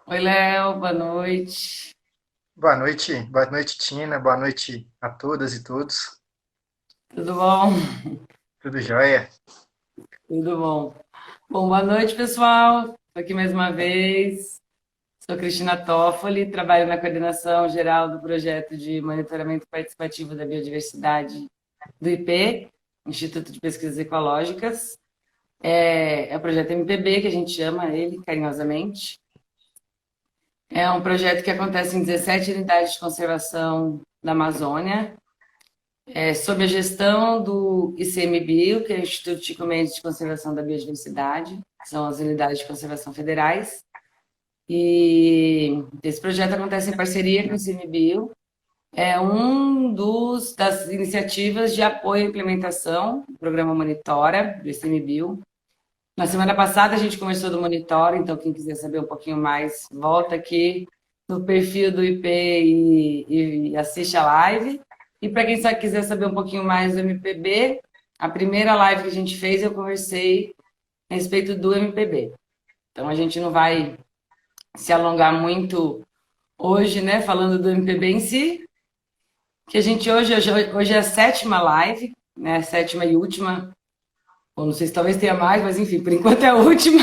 Oi, Léo, boa noite. Boa noite, Tina, boa noite a todas e todos. Tudo bom? Tudo jóia? Tudo bom. Bom, boa noite, pessoal. Estou aqui mais uma vez. Sou Cristina Toffoli, trabalho na coordenação geral do projeto de monitoramento participativo da biodiversidade do IP, Instituto de Pesquisas Ecológicas. É o projeto MPB, que a gente chama ele carinhosamente. É um projeto que acontece em 17 unidades de conservação da Amazônia, sob a gestão do ICMBio, que é o Instituto Chico Mendes de Conservação da Biodiversidade, que são as unidades de conservação federais. E esse projeto acontece em parceria com o ICMBio. É das iniciativas de apoio à implementação do programa Monitora, do ICMBio. Na semana passada a gente conversou do Monitora, então quem quiser saber um pouquinho mais, volta aqui no perfil do IP e assiste a live. E para quem só quiser saber um pouquinho mais do MPB, a primeira live que a gente fez eu conversei a respeito do MPB. Então a gente não vai se alongar muito hoje, né, falando do MPB em si, que a gente hoje é a sétima live, né, a sétima e última, ou não sei se talvez tenha mais, mas enfim, por enquanto é a última,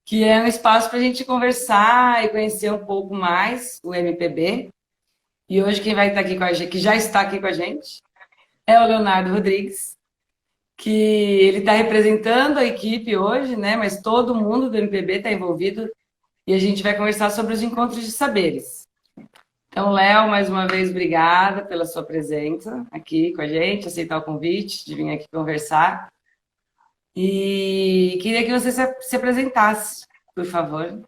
que é um espaço para a gente conversar e conhecer um pouco mais o MPB. E hoje quem vai estar aqui com a gente, que já está aqui com a gente, é o Leonardo Rodrigues, que ele está representando a equipe hoje, né? Mas todo mundo do MPB está envolvido e a gente vai conversar sobre os encontros de saberes. Então, Léo, mais uma vez, obrigada pela sua presença aqui com a gente, aceitar o convite de vir aqui conversar. E queria que você se apresentasse, por favor.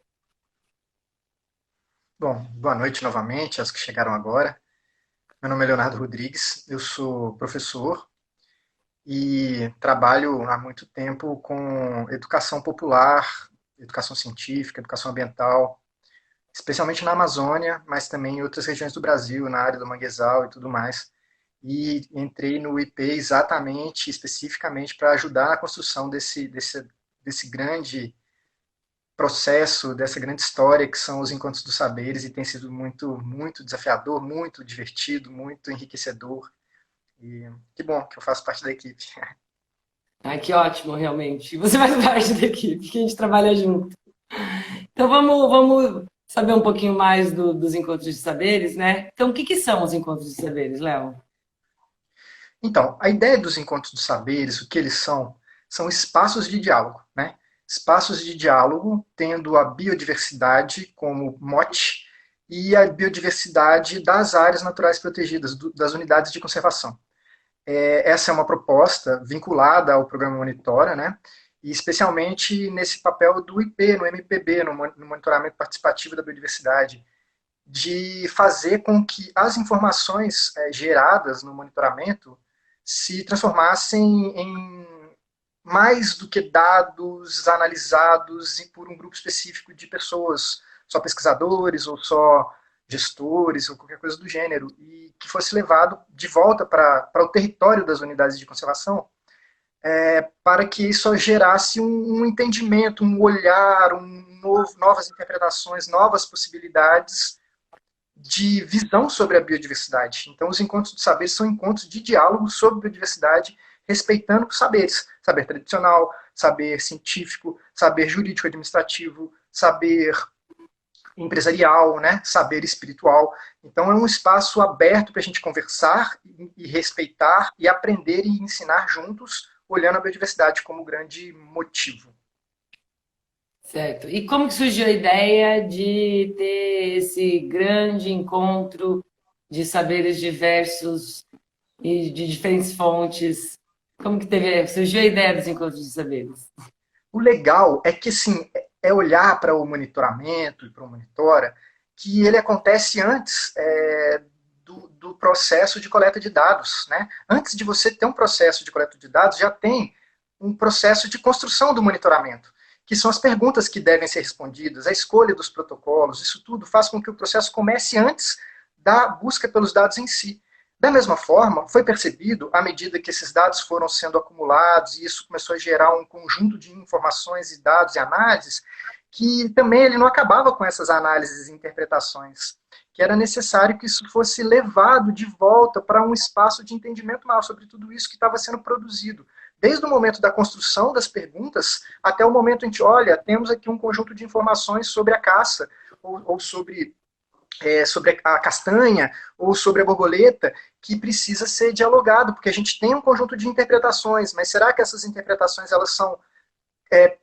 Bom, boa noite novamente aos que chegaram agora. Meu nome é Leonardo Rodrigues, eu sou professor e trabalho há muito tempo com educação popular, educação científica, educação ambiental, especialmente na Amazônia, mas também em outras regiões do Brasil, na área do manguezal e tudo mais. E entrei no IP exatamente, especificamente, para ajudar na construção desse grande processo, dessa grande história que são os Encontros dos Saberes, e tem sido muito, muito desafiador, muito divertido, muito enriquecedor. E que bom que eu faço parte da equipe. Ah, que ótimo, realmente. Você faz parte da equipe, que a gente trabalha junto. Então vamos saber um pouquinho mais dos encontros de saberes, né? Então, o que são os encontros de saberes, Léo? Então, a ideia dos Encontros dos Saberes, o que eles são espaços de diálogo, né? Espaços de diálogo tendo a biodiversidade como mote e a biodiversidade das áreas naturais protegidas, das unidades de conservação. Essa é uma proposta vinculada ao programa Monitora, né? E especialmente nesse papel do IP, no MPB, no monitoramento participativo da biodiversidade, de fazer com que as informações geradas no monitoramento se transformassem em mais do que dados analisados por um grupo específico de pessoas, só pesquisadores ou só gestores ou qualquer coisa do gênero, e que fosse levado de volta para o território das unidades de conservação, para que isso gerasse um entendimento, um olhar, novas interpretações, novas possibilidades de visão sobre a biodiversidade. Então, os encontros de saberes são encontros de diálogo sobre biodiversidade, respeitando os saberes. Saber tradicional, saber científico, saber jurídico-administrativo, saber empresarial, né? Saber espiritual. Então, é um espaço aberto para a gente conversar e respeitar e aprender e ensinar juntos, olhando a biodiversidade como grande motivo. Certo. E como que surgiu a ideia de ter esse grande encontro de saberes diversos e de diferentes fontes? Como que surgiu a ideia dos encontros de saberes? O legal é que, assim, é olhar para o monitoramento e para o monitora que ele acontece antes do processo de coleta de dados, né? Antes de você ter um processo de coleta de dados, já tem um processo de construção do monitoramento, que são as perguntas que devem ser respondidas, a escolha dos protocolos, isso tudo faz com que o processo comece antes da busca pelos dados em si. Da mesma forma, foi percebido, à medida que esses dados foram sendo acumulados, e isso começou a gerar um conjunto de informações e dados e análises, que também ele não acabava com essas análises e interpretações, que era necessário que isso fosse levado de volta para um espaço de entendimento maior sobre tudo isso que estava sendo produzido. Desde o momento da construção das perguntas até o momento em que, olha, temos aqui um conjunto de informações sobre a caça, ou sobre a castanha, ou sobre a borboleta, que precisa ser dialogado, porque a gente tem um conjunto de interpretações, mas será que essas interpretações elas são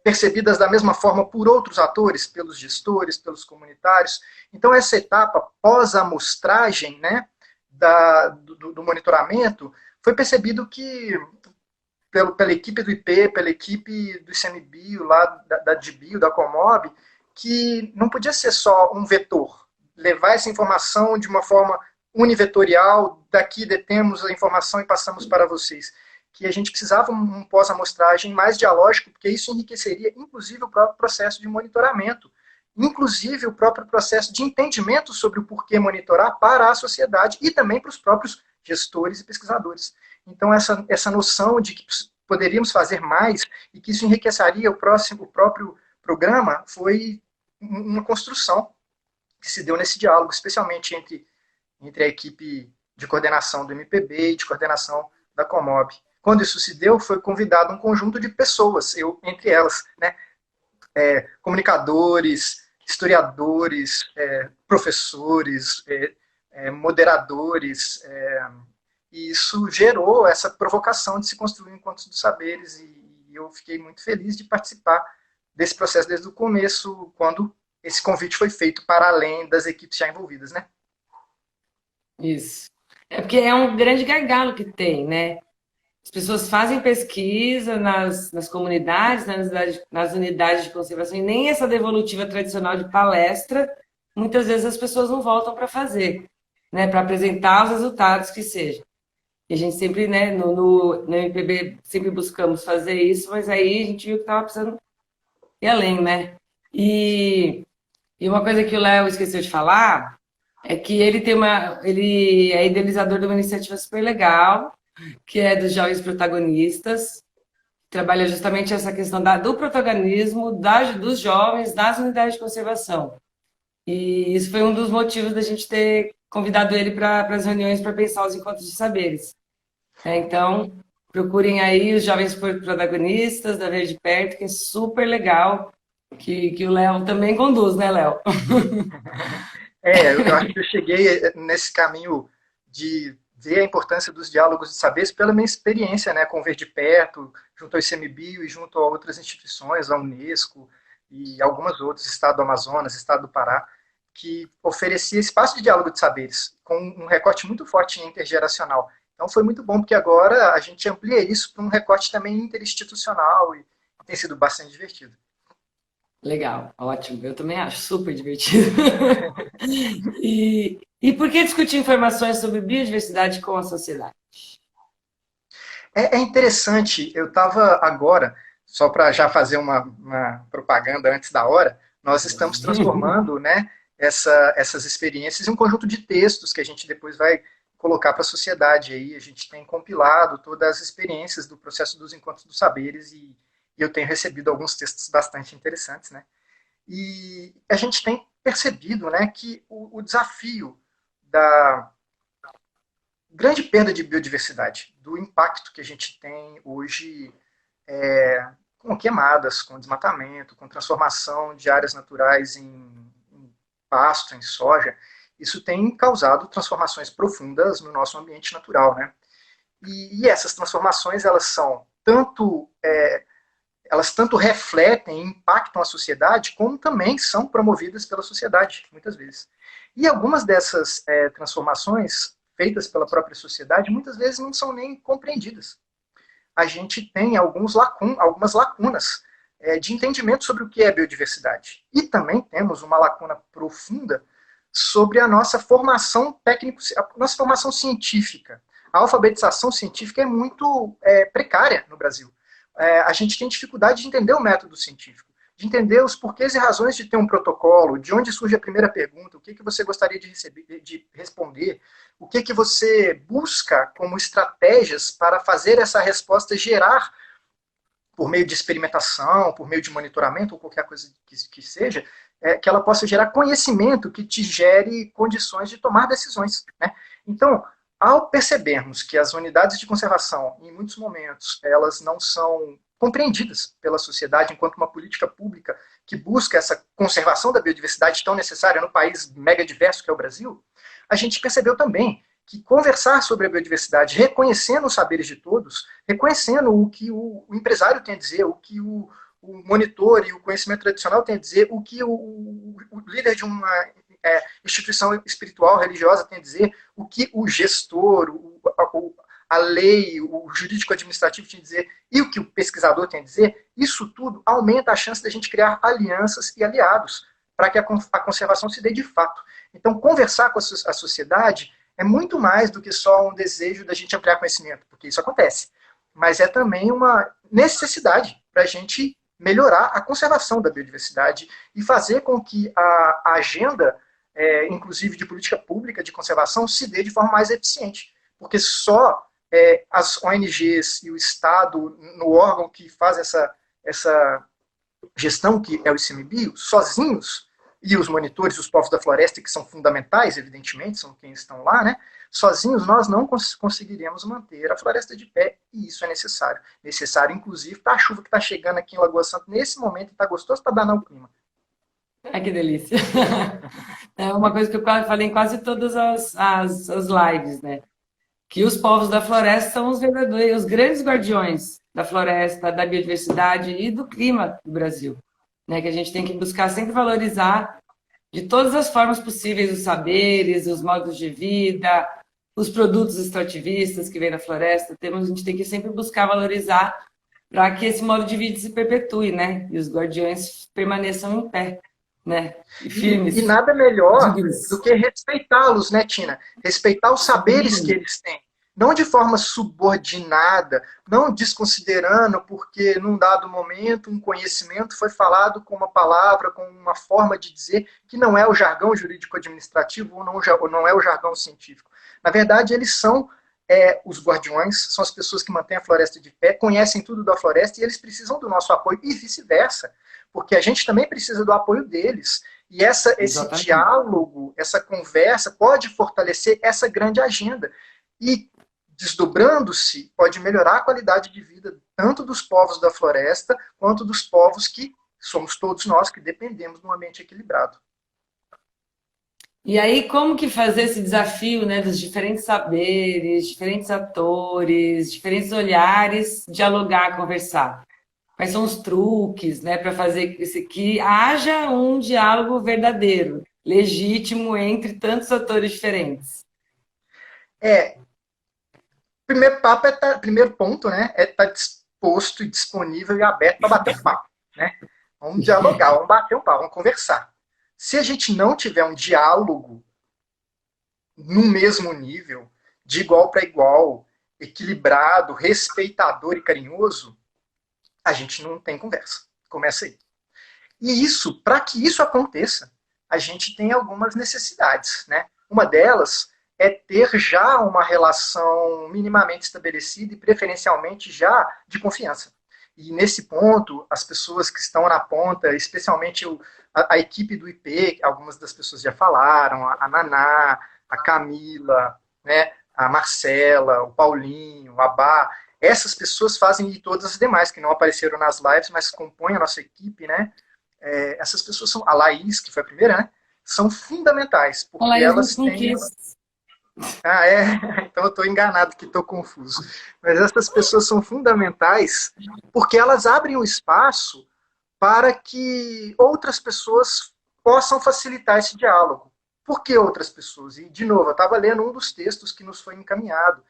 percebidas da mesma forma por outros atores, pelos gestores, pelos comunitários? Então, essa etapa pós-amostragem, né, do monitoramento, foi percebido que, pela equipe do IP, pela equipe do ICMBio, lá da DBio, da Comob, que não podia ser só um vetor, levar essa informação de uma forma univetorial, daqui detemos a informação e passamos para vocês, que a gente precisava um pós-amostragem mais dialógico, porque isso enriqueceria, inclusive, o próprio processo de monitoramento, inclusive o próprio processo de entendimento sobre o porquê monitorar para a sociedade e também para os próprios gestores e pesquisadores. Então, essa noção de que poderíamos fazer mais e que isso enriqueceria o próprio programa foi uma construção que se deu nesse diálogo, especialmente entre a equipe de coordenação do MPB e de coordenação da Comob. Quando isso se deu, foi convidado um conjunto de pessoas, eu entre elas, né, comunicadores, historiadores, professores, moderadores, e isso gerou essa provocação de se construir encontros dos saberes, e eu fiquei muito feliz de participar desse processo desde o começo, quando esse convite foi feito para além das equipes já envolvidas, né? Isso. É porque é um grande gargalo que tem, né? As pessoas fazem pesquisa nas comunidades, nas unidades de conservação, e nem essa devolutiva tradicional de palestra, muitas vezes as pessoas não voltam para fazer, né? Para apresentar os resultados que seja. E a gente sempre, né, no MPB, sempre buscamos fazer isso, mas aí a gente viu que estava precisando ir além, né? E, e uma coisa que o Léo esqueceu de falar é que ele é idealizador de uma iniciativa super legal, que é dos jovens protagonistas, trabalha justamente essa questão do protagonismo dos jovens nas unidades de conservação. E isso foi um dos motivos da gente ter convidado ele para as reuniões para pensar os encontros de saberes. Então, procurem aí os jovens protagonistas da Verde Perto, que é super legal, que o Léo também conduz, né, Léo? Eu acho que eu cheguei nesse caminho de ver a importância dos diálogos de saberes pela minha experiência, né, com o Verde Perto, junto ao ICMBio e junto a outras instituições, a Unesco e algumas outras, Estado do Amazonas, Estado do Pará, que oferecia espaço de diálogo de saberes, com um recorte muito forte intergeracional. Então foi muito bom, porque agora a gente amplia isso para um recorte também interinstitucional e tem sido bastante divertido. Legal, ótimo. Eu também acho super divertido. E por que discutir informações sobre biodiversidade com a sociedade? É interessante, eu estava agora, só para já fazer uma propaganda antes da hora, nós estamos transformando, né, essas experiências em um conjunto de textos que a gente depois vai colocar para a sociedade. Aí a gente tem compilado todas as experiências do processo dos encontros dos saberes e eu tenho recebido alguns textos bastante interessantes, né? E a gente tem percebido, né, que o desafio da grande perda de biodiversidade, do impacto que a gente tem hoje com queimadas, com desmatamento, com transformação de áreas naturais em pasto, em soja, isso tem causado transformações profundas no nosso ambiente natural, né? E essas transformações elas tanto refletem e impactam a sociedade, como também são promovidas pela sociedade, muitas vezes. E algumas dessas transformações feitas pela própria sociedade, muitas vezes não são nem compreendidas. A gente tem algumas lacunas de entendimento sobre o que é biodiversidade. E também temos uma lacuna profunda sobre a nossa formação técnico, a nossa formação científica. A alfabetização científica é muito precária no Brasil. A gente tem dificuldade de entender o método científico, de entender os porquês e razões de ter um protocolo, de onde surge a primeira pergunta, o que você gostaria de responder, o que você busca como estratégias para fazer essa resposta gerar por meio de experimentação, por meio de monitoramento ou qualquer coisa que seja, que ela possa gerar conhecimento que te gere condições de tomar decisões, né? Então, ao percebermos que as unidades de conservação, em muitos momentos, elas não são compreendidas pela sociedade enquanto uma política pública que busca essa conservação da biodiversidade tão necessária no país mega diverso que é o Brasil, a gente percebeu também que conversar sobre a biodiversidade, reconhecendo os saberes de todos, reconhecendo o que o empresário tem a dizer, o que o monitor e o conhecimento tradicional tem a dizer, o que o líder de uma instituição espiritual, religiosa tem a dizer, o que o gestor, a lei, o jurídico-administrativo tem a dizer e o que o pesquisador tem a dizer, isso tudo aumenta a chance da gente criar alianças e aliados para que a conservação se dê de fato. Então, conversar com a sociedade é muito mais do que só um desejo da gente ampliar conhecimento, porque isso acontece, mas é também uma necessidade para a gente melhorar a conservação da biodiversidade e fazer com que a agenda, inclusive de política pública de conservação, se dê de forma mais eficiente, porque só as ONGs e o Estado, no órgão que faz essa gestão, que é o ICMBio, sozinhos, e os monitores, os povos da floresta, que são fundamentais, evidentemente, são quem estão lá, né? Sozinhos nós não conseguiríamos manter a floresta de pé, e isso é necessário. Necessário, inclusive, para a chuva que está chegando aqui em Lagoa Santa nesse momento, e está gostoso para danar o clima. Ai, que delícia. É uma coisa que eu falei em quase todas as lives, né? Que os povos da floresta são os verdadeiros, os grandes guardiões da floresta, da biodiversidade e do clima do Brasil, né? Que a gente tem que buscar sempre valorizar de todas as formas possíveis os saberes, os modos de vida, os produtos extrativistas que vêm da floresta. A gente tem que sempre buscar valorizar para que esse modo de vida se perpetue, né? E os guardiões permaneçam em pé, né? E E firmes, nada melhor do dignos. que respeitá-los, né, Tina? Respeitar os saberes que Sim, eles têm. Não de forma subordinada, não desconsiderando porque num dado momento um conhecimento foi falado com uma palavra, com uma forma de dizer que não é o jargão jurídico-administrativo ou não é o jargão científico. Na verdade, eles são os guardiões, são as pessoas que mantêm a floresta de pé, conhecem tudo da floresta e eles precisam do nosso apoio e vice-versa, porque a gente também precisa do apoio deles. E esse exatamente. diálogo, essa conversa pode fortalecer essa grande agenda. E, desdobrando-se, pode melhorar a qualidade de vida tanto dos povos da floresta quanto dos povos que somos todos nós que dependemos de um ambiente equilibrado. E aí, como que fazer esse desafio, né, dos diferentes saberes, diferentes atores, diferentes olhares, dialogar, conversar? Quais são os truques, né, para fazer que haja um diálogo verdadeiro, legítimo entre tantos atores diferentes? É, primeiro papo primeiro ponto, né, é estar disposto e disponível e aberto para bater um papo, né? Vamos dialogar, vamos bater um papo, vamos conversar. Se a gente não tiver um diálogo no mesmo nível, de igual para igual, equilibrado, respeitador e carinhoso, a gente não tem conversa. Começa aí. E isso, para que isso aconteça, a gente tem algumas necessidades, né? Uma delas é ter já uma relação minimamente estabelecida e preferencialmente já de confiança. E nesse ponto, as pessoas que estão na ponta, especialmente a equipe do IP, algumas das pessoas já falaram, a Naná, a Camila, né, a Marcela, o Paulinho, a Bá, essas pessoas fazem e todas as demais que não apareceram nas lives, mas compõem a nossa equipe, né? Essas pessoas são, a Laís, que foi a primeira, né? São fundamentais, A porque Laís elas não têm. quis. Ah, é? Então eu estou enganado que estou confuso. Mas essas pessoas são fundamentais porque elas abrem o espaço para que outras pessoas possam facilitar esse diálogo. Por que outras pessoas? E, de novo, eu estava lendo um dos textos que nos foi encaminhado,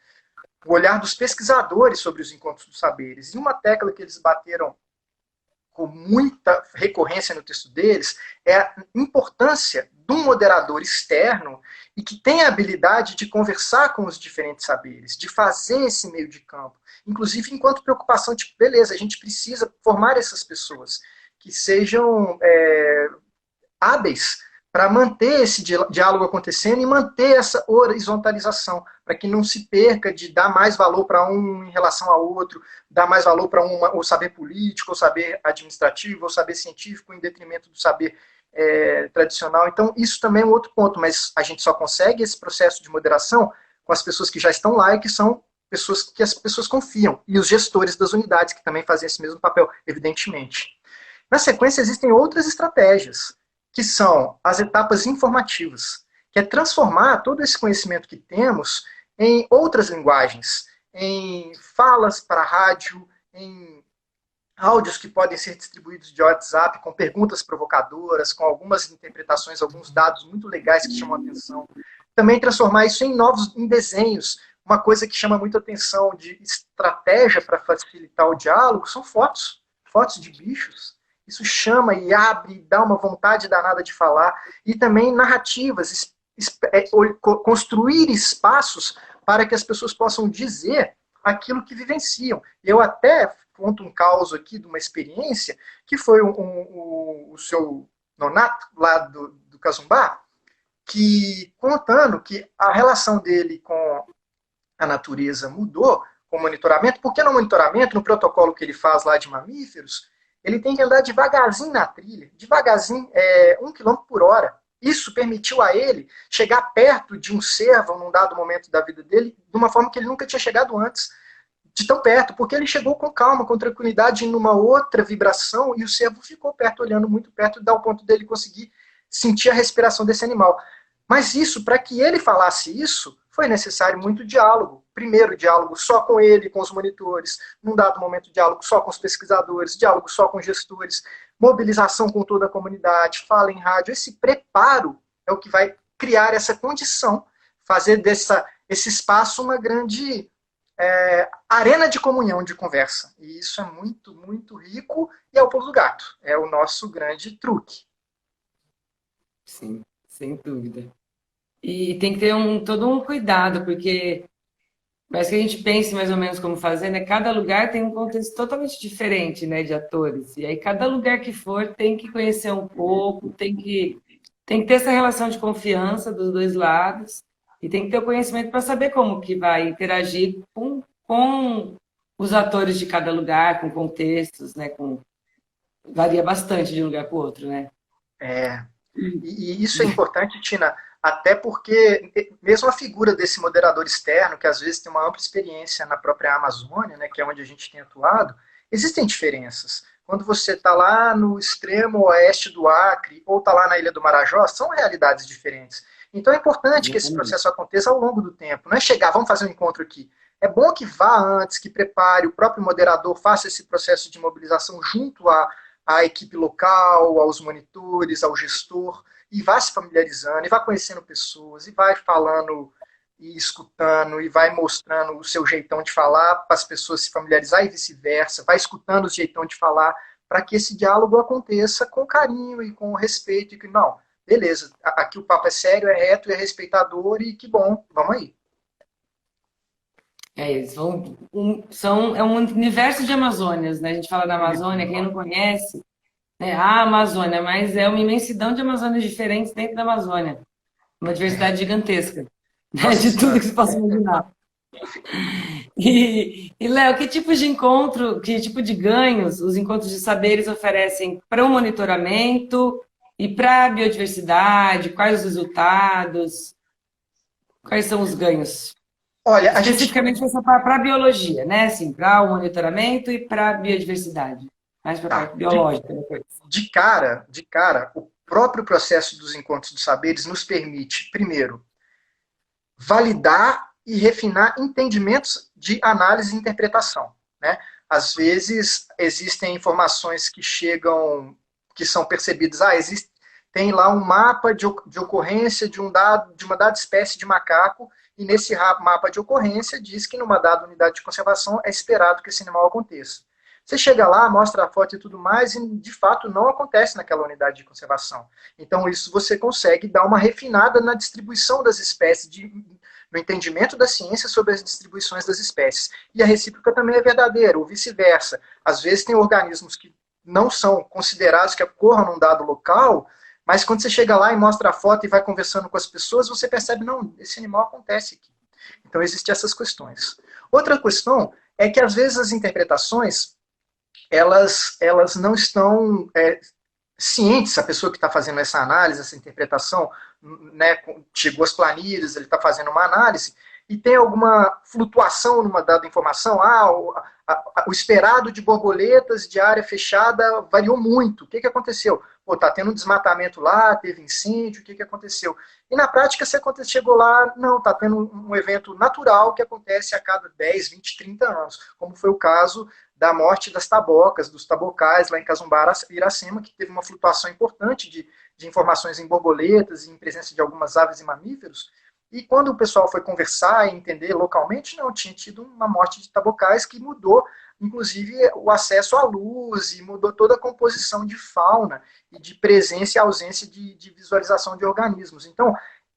o olhar dos pesquisadores sobre os encontros dos saberes. E uma tecla que eles bateram com muita recorrência no texto deles é a importância de um moderador externo e que tenha a habilidade de conversar com os diferentes saberes, de fazer esse meio de campo. Inclusive, enquanto preocupação, tipo, beleza, a gente precisa formar essas pessoas que sejam hábeis para manter esse diálogo acontecendo e manter essa horizontalização, para que não se perca de dar mais valor para um em relação ao outro, dar mais valor para o saber político, o saber administrativo, o saber científico, em detrimento do saber tradicional. Então, isso também é um outro ponto, mas a gente só consegue esse processo de moderação com as pessoas que já estão lá e que são pessoas que as pessoas confiam, e os gestores das unidades, que também fazem esse mesmo papel, evidentemente. Na sequência, existem outras estratégias, que são as etapas informativas, que é transformar todo esse conhecimento que temos em outras linguagens, em falas para rádio, em áudios que podem ser distribuídos de WhatsApp com perguntas provocadoras, com algumas interpretações, alguns dados muito legais que chamam a atenção. Também transformar isso em desenhos. Uma coisa que chama muita atenção de estratégia para facilitar o diálogo são fotos, fotos de bichos. Isso chama e abre, dá uma vontade danada de falar. E também narrativas, construir espaços para que as pessoas possam dizer aquilo que vivenciam. Eu até conto um caso aqui de uma experiência que foi o seu Nonato, lá do Casumbá, que contando que a relação dele com a natureza mudou com o monitoramento, porque no monitoramento, no protocolo que ele faz lá de mamíferos, ele tem que andar devagarzinho na trilha, devagarzinho, 1 km por hora. Isso permitiu a ele chegar perto de um cervo num dado momento da vida dele, de uma forma que ele nunca tinha chegado antes, de tão perto, porque ele chegou com calma, com tranquilidade, numa outra vibração, e o cervo ficou perto, olhando muito perto, dá o ponto dele conseguir sentir a respiração desse animal. Mas isso, para que ele falasse isso, foi necessário muito diálogo. Primeiro, diálogo só com ele, com os monitores. Num dado momento, diálogo só com os pesquisadores. Diálogo só com gestores. Mobilização com toda a comunidade. Fala em rádio. Esse preparo é o que vai criar essa condição, fazer esse espaço uma grande arena de comunhão, de conversa. E isso é muito, muito rico e é o pulo do gato. É o nosso grande truque. Sim, sem dúvida. E tem que ter todo um cuidado, porque parece que a gente pense mais ou menos como fazer, né? Cada lugar tem um contexto totalmente diferente, né, de atores. E aí cada lugar que for tem que conhecer um pouco, tem que ter essa relação de confiança dos dois lados e tem que ter o conhecimento para saber como que vai interagir com os atores de cada lugar, com contextos, né? Varia bastante de um lugar para o outro, né? É, e isso é importante, Tina, até porque mesmo a figura desse moderador externo, que às vezes tem uma ampla experiência na própria Amazônia, né, que é onde a gente tem atuado, existem diferenças. Quando você está lá no extremo oeste do Acre ou está lá na Ilha do Marajó, são realidades diferentes. Então é importante que esse processo aconteça ao longo do tempo. Não é chegar, vamos fazer um encontro aqui. É bom que vá antes, que prepare, o próprio moderador faça esse processo de mobilização junto à equipe local, aos monitores, ao gestor, e vá se familiarizando, e vá conhecendo pessoas, e vai falando e escutando, e vai mostrando o seu jeitão de falar para as pessoas se familiarizar e vice-versa, vai escutando o jeitão de falar, para que esse diálogo aconteça com carinho e com respeito, e que não, beleza, aqui o papo é sério, é reto, é respeitador, e que bom, vamos aí. Eles é um universo de Amazônias, né? A gente fala da Amazônia, quem não conhece, né? A Amazônia, mas é uma imensidão de Amazônias diferentes dentro da Amazônia. Uma diversidade gigantesca, né? Nossa De tudo Senhora. que se possa imaginar. E Léo, que tipo de encontro, que tipo de ganhos os encontros de saberes oferecem para o monitoramento e para a biodiversidade? Quais os resultados? Quais são os ganhos? Olha, a gente Especificamente para a biologia, né? Assim, para o monitoramento e para a biodiversidade. Mais para a tá. parte biológica depois. De cara, o próprio processo dos encontros dos saberes nos permite, primeiro, validar e refinar entendimentos de análise e interpretação. Né? Às vezes existem informações que chegam, que são percebidas, tem lá um mapa de ocorrência de uma dada espécie de macaco, e nesse mapa de ocorrência diz que numa dada unidade de conservação é esperado que esse animal aconteça. Você chega lá, mostra a foto e tudo mais, e de fato não acontece naquela unidade de conservação. Então, isso você consegue dar uma refinada na distribuição das espécies, no entendimento da ciência sobre as distribuições das espécies. E a recíproca também é verdadeira, ou vice-versa. Às vezes tem organismos que não são considerados que ocorram num dado local, Mas quando você chega lá e mostra a foto e vai conversando com as pessoas, você percebe, não, esse animal acontece aqui. Então, existem essas questões. Outra questão é que, às vezes, as interpretações, elas não estão cientes, a pessoa que está fazendo essa análise, essa interpretação, né, chegou às planilhas, ele está fazendo uma análise, e tem alguma flutuação numa dada informação, o esperado de borboletas de área fechada variou muito. O que aconteceu? Está tendo um desmatamento lá, teve incêndio, o que aconteceu? E na prática, se chegou lá, não, está tendo um evento natural que acontece a cada 10, 20, 30 anos, como foi o caso da morte das tabocas, dos tabocais lá em Casumbara, Iracema, que teve uma flutuação importante de informações em borboletas e em presença de algumas aves e mamíferos. E quando o pessoal foi conversar e entender localmente, não, tinha tido uma morte de tabocais que mudou, inclusive, o acesso à luz e mudou toda a composição de fauna e de presença e ausência de visualização de organismos. Então,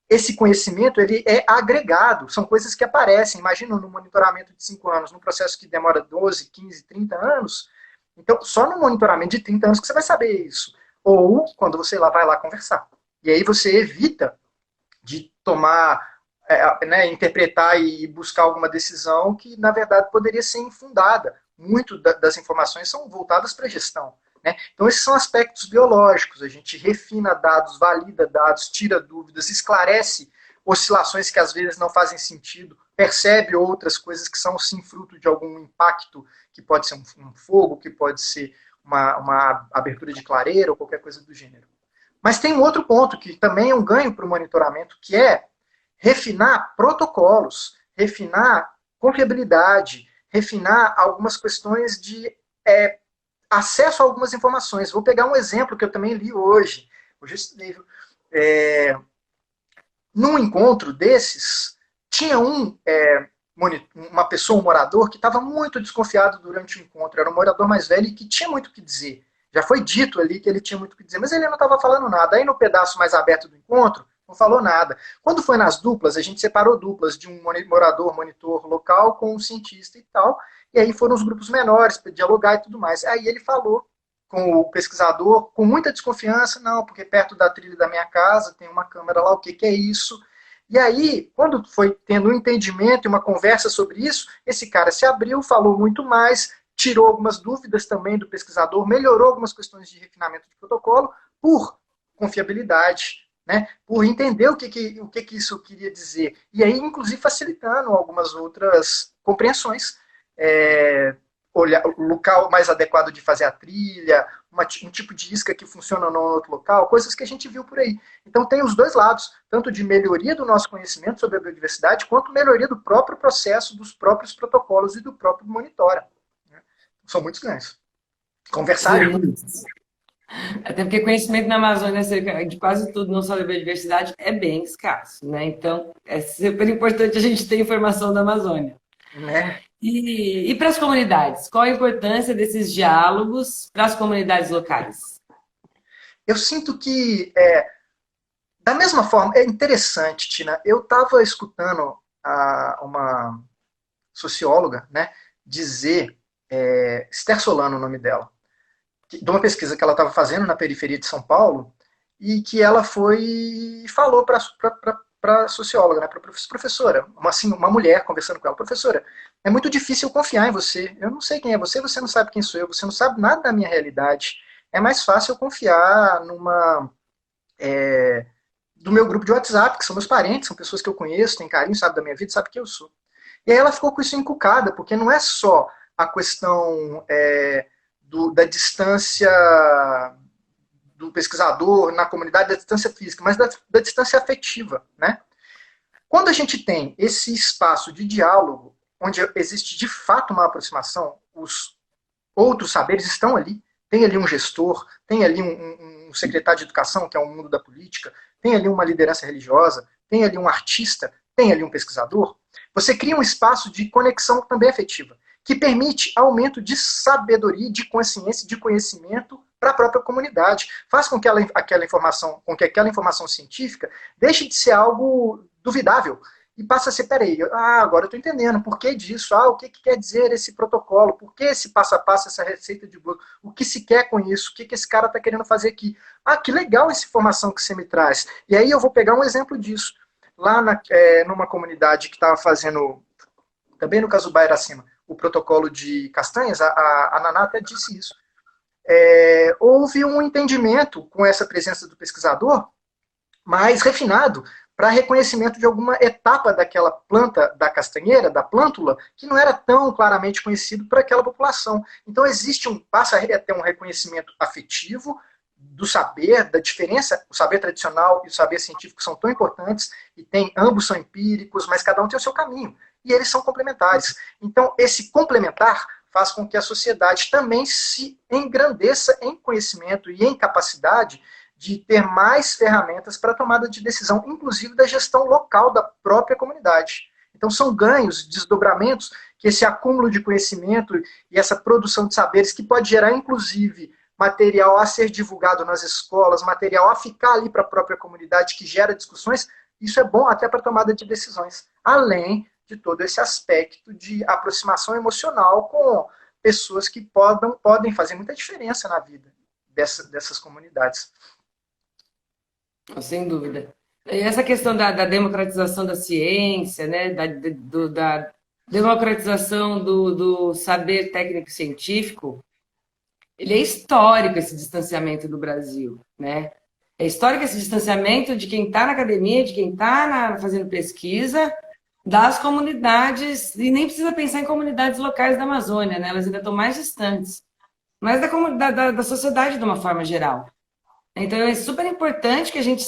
esse conhecimento ele é agregado, são coisas que aparecem. Imagina no monitoramento de 5 anos, num processo que demora 12, 15, 30 anos. Então, só no monitoramento de 30 anos que você vai saber isso. Ou quando você vai lá conversar. E aí você evita de tomar, né, interpretar e buscar alguma decisão que, na verdade, poderia ser infundada. Muito das informações são voltadas para a gestão. Né? Então, esses são aspectos biológicos. A gente refina dados, valida dados, tira dúvidas, esclarece oscilações que às vezes não fazem sentido, percebe outras coisas que são, sim, fruto de algum impacto, que pode ser um fogo, que pode ser uma abertura de clareira ou qualquer coisa do gênero. Mas tem um outro ponto que também é um ganho para o monitoramento, que é refinar protocolos, refinar confiabilidade, refinar algumas questões de acesso a algumas informações. Vou pegar um exemplo que eu também li hoje. Hoje eu estudei. Num encontro desses, tinha uma pessoa, um morador, que estava muito desconfiado durante o encontro. Era um morador mais velho e que tinha muito o que dizer. Já foi dito ali que ele tinha muito o que dizer, mas ele não estava falando nada. Aí no pedaço mais aberto do encontro, não falou nada. Quando foi nas duplas, a gente separou duplas de um morador, monitor local com um cientista e tal, e aí foram os grupos menores para dialogar e tudo mais. Aí ele falou com o pesquisador, com muita desconfiança, não, porque perto da trilha da minha casa tem uma câmera lá, o que é isso? E aí, quando foi tendo um entendimento e uma conversa sobre isso, esse cara se abriu, falou muito mais, tirou algumas dúvidas também do pesquisador, melhorou algumas questões de refinamento de protocolo por confiabilidade, né? Por entender o que isso queria dizer. E aí, inclusive, facilitando algumas outras compreensões. Olhar o local mais adequado de fazer a trilha, um tipo de isca que funciona no outro local, coisas que a gente viu por aí. Então tem os dois lados, tanto de melhoria do nosso conhecimento sobre a biodiversidade, quanto melhoria do próprio processo, dos próprios protocolos e do próprio monitora. São muitos ganhos. Conversar ajuda. Sim. Até porque conhecimento na Amazônia acerca de quase tudo, não só da biodiversidade, é bem escasso, né? Então, é super importante a gente ter informação da Amazônia. Né? E para as comunidades? Qual a importância desses diálogos para as comunidades locais? Eu sinto que, da mesma forma, é interessante, Tina, eu estava escutando uma socióloga, né, dizer, Esther Solano, o nome dela, de uma pesquisa que ela estava fazendo na periferia de São Paulo, e que ela foi e falou para a socióloga, né, para a professora, uma mulher conversando com ela, professora, é muito difícil confiar em você, eu não sei quem é você, você não sabe quem sou eu, você não sabe nada da minha realidade, é mais fácil eu confiar do meu grupo de WhatsApp, que são meus parentes, são pessoas que eu conheço, têm carinho, sabe da minha vida, sabe quem eu sou. E aí ela ficou com isso encucada, porque não é só a questão da distância do pesquisador na comunidade, da distância física, mas da distância afetiva, né? Quando a gente tem esse espaço de diálogo, onde existe de fato uma aproximação, os outros saberes estão ali, tem ali um gestor, tem ali um secretário de educação, que é o mundo da política, tem ali uma liderança religiosa, tem ali um artista, tem ali um pesquisador, você cria um espaço de conexão também afetiva, que permite aumento de sabedoria, de consciência, de conhecimento para a própria comunidade. Faz com que aquela informação científica deixe de ser algo duvidável e passa a ser, peraí, agora eu estou entendendo, por que disso? O que, que quer dizer esse protocolo? Por que esse passo a passo, essa receita de bolo? O que se quer com isso? O que, que esse cara está querendo fazer aqui? Que legal essa informação que você me traz. E aí eu vou pegar um exemplo disso. Lá numa comunidade que estava fazendo, também no Casubá Iracema, o protocolo de castanhas, a Naná até disse isso. Houve um entendimento com essa presença do pesquisador mais refinado para reconhecimento de alguma etapa daquela planta da castanheira, da plântula, que não era tão claramente conhecido para aquela população. Então passa a ter um reconhecimento afetivo do saber, da diferença. O saber tradicional e o saber científico são tão importantes, e ambos são empíricos, mas cada um tem o seu caminho, e eles são complementares. Então, esse complementar faz com que a sociedade também se engrandeça em conhecimento e em capacidade de ter mais ferramentas para a tomada de decisão, inclusive da gestão local da própria comunidade. Então, são ganhos, desdobramentos, que esse acúmulo de conhecimento e essa produção de saberes, que pode gerar, inclusive, material a ser divulgado nas escolas, material a ficar ali para a própria comunidade, que gera discussões, isso é bom até para a tomada de decisões. Além de todo esse aspecto de aproximação emocional com pessoas que podem fazer muita diferença na vida dessas comunidades. Sem dúvida. E essa questão da democratização da ciência, né, da democratização do saber técnico-científico, ele é histórico, esse distanciamento do Brasil, né? É histórico esse distanciamento de quem está na academia, de quem está fazendo pesquisa, das comunidades, e nem precisa pensar em comunidades locais da Amazônia, né? Elas ainda estão mais distantes, mas da sociedade de uma forma geral. Então é super importante que a gente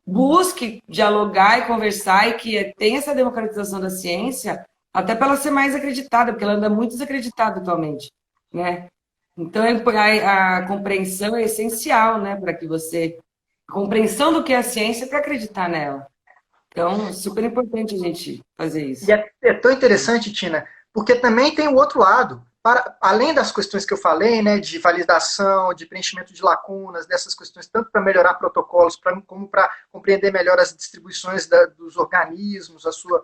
busque dialogar e conversar, e que tenha essa democratização da ciência, até para ela ser mais acreditada, porque ela anda muito desacreditada atualmente, né? Então a compreensão é essencial, né, para que você... A compreensão do que é a ciência para acreditar nela. Então, super importante a gente fazer isso. E é tão interessante, Tina, porque também tem o outro lado. Além das questões que eu falei, né, de validação, de preenchimento de lacunas, dessas questões, tanto para melhorar protocolos, como para compreender melhor as distribuições dos organismos, a sua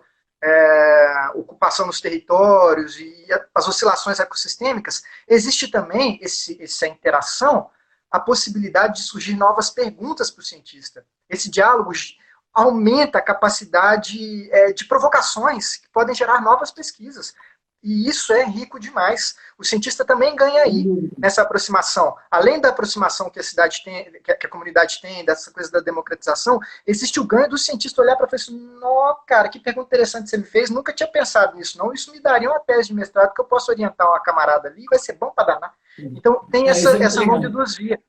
ocupação nos territórios e as oscilações ecossistêmicas, existe também essa interação, a possibilidade de surgir novas perguntas para o cientista. Esse diálogo aumenta a capacidade de provocações que podem gerar novas pesquisas. E isso é rico demais. O cientista também ganha aí nessa aproximação. Além da aproximação que a cidade tem, que a comunidade tem, dessa coisa da democratização, existe o ganho do cientista olhar para e falar assim: "Nossa, cara, que pergunta interessante você me fez, nunca tinha pensado nisso, não. Isso me daria uma tese de mestrado que eu posso orientar uma camarada ali, vai ser bom para danar." Então tem essa mão de duas vias,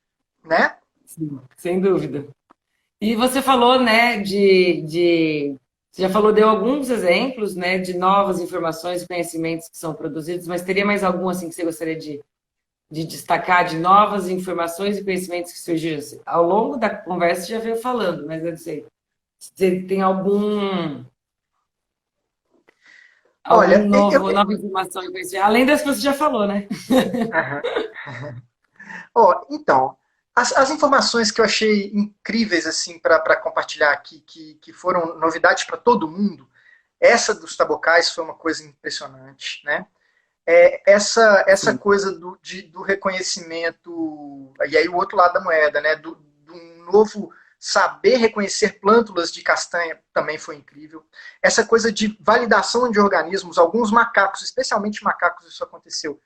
né? Sim, sem dúvida. E você falou, né, você já falou, deu alguns exemplos, né, de novas informações e conhecimentos que são produzidos, mas teria mais algum, assim, que você gostaria de destacar, de novas informações e conhecimentos que surgiram? Ao longo da conversa você já veio falando, mas eu não sei. Você tem Olha, nova informação e conhecimento, além das que você já falou, né? Então, as informações que eu achei incríveis assim para compartilhar aqui, que foram novidades para todo mundo, essa dos tabocais foi uma coisa impressionante, né? Essa coisa do reconhecimento, e aí o outro lado da moeda, né? Do novo saber reconhecer plântulas de castanha também foi incrível. Essa coisa de validação de organismos, alguns macacos, especialmente macacos, isso aconteceu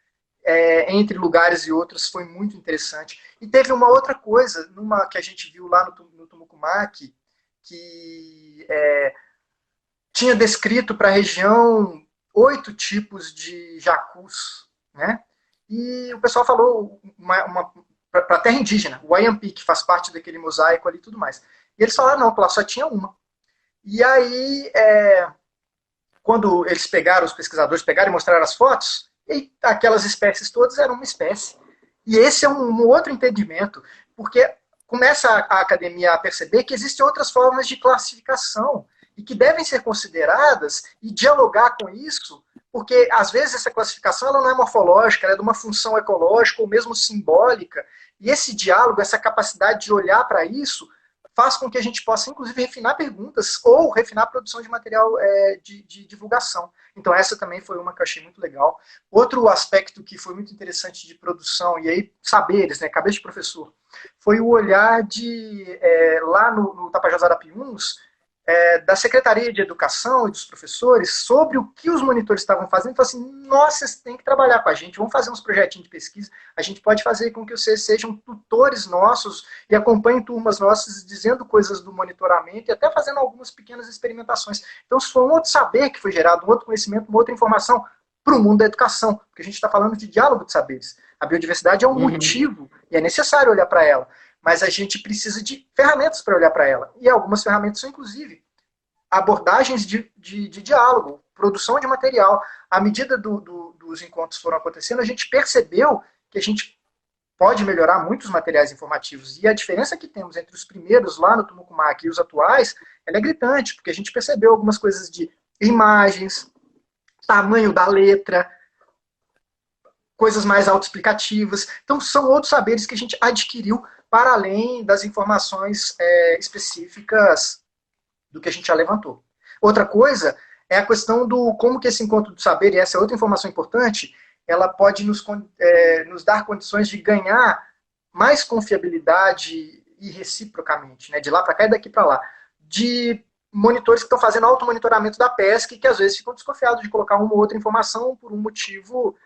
entre lugares e outros, foi muito interessante. E teve uma outra coisa, que a gente viu lá no Tumucumaque, que tinha descrito para a região 8 tipos de jacus, né? E o pessoal falou para a terra indígena, o Ayampi, que faz parte daquele mosaico ali e tudo mais. E eles falaram não, que lá só tinha uma. E aí, quando eles os pesquisadores pegaram e mostraram as fotos, e aquelas espécies todas eram uma espécie. E esse é um outro entendimento, porque começa a academia a perceber que existem outras formas de classificação e que devem ser consideradas e dialogar com isso, porque às vezes essa classificação ela não é morfológica, ela é de uma função ecológica ou mesmo simbólica, e esse diálogo, essa capacidade de olhar para isso, faz com que a gente possa, inclusive, refinar perguntas ou refinar a produção de material de divulgação. Então, essa também foi uma que eu achei muito legal. Outro aspecto que foi muito interessante de produção, e aí saberes, né, cabeça de professor, foi o olhar lá no Tapajós Arapiuns, da Secretaria de Educação e dos professores sobre o que os monitores estavam fazendo. Falei assim, nossa, vocês têm que trabalhar com a gente, vamos fazer uns projetinhos de pesquisa, a gente pode fazer com que vocês sejam tutores nossos e acompanhem turmas nossas dizendo coisas do monitoramento e até fazendo algumas pequenas experimentações. Então, isso foi um outro saber que foi gerado, um outro conhecimento, uma outra informação para o mundo da educação, porque a gente está falando de diálogo de saberes. A biodiversidade é um Uhum. motivo e é necessário olhar para ela, mas a gente precisa de ferramentas para olhar para ela. E algumas ferramentas são, inclusive, abordagens de diálogo, produção de material. À medida dos encontros foram acontecendo, a gente percebeu que a gente pode melhorar muitos materiais informativos. E a diferença que temos entre os primeiros lá no Tumucumaque e os atuais, ela é gritante, porque a gente percebeu algumas coisas de imagens, tamanho da letra, coisas mais autoexplicativas. Então, são outros saberes que a gente adquiriu para além das informações específicas do que a gente já levantou. Outra coisa é a questão do como que esse encontro do saber, e essa é outra informação importante, ela pode nos dar condições de ganhar mais confiabilidade e reciprocamente, né, de lá para cá e daqui para lá, de monitores que estão fazendo automonitoramento da pesca e que às vezes ficam desconfiados de colocar uma ou outra informação por um motivo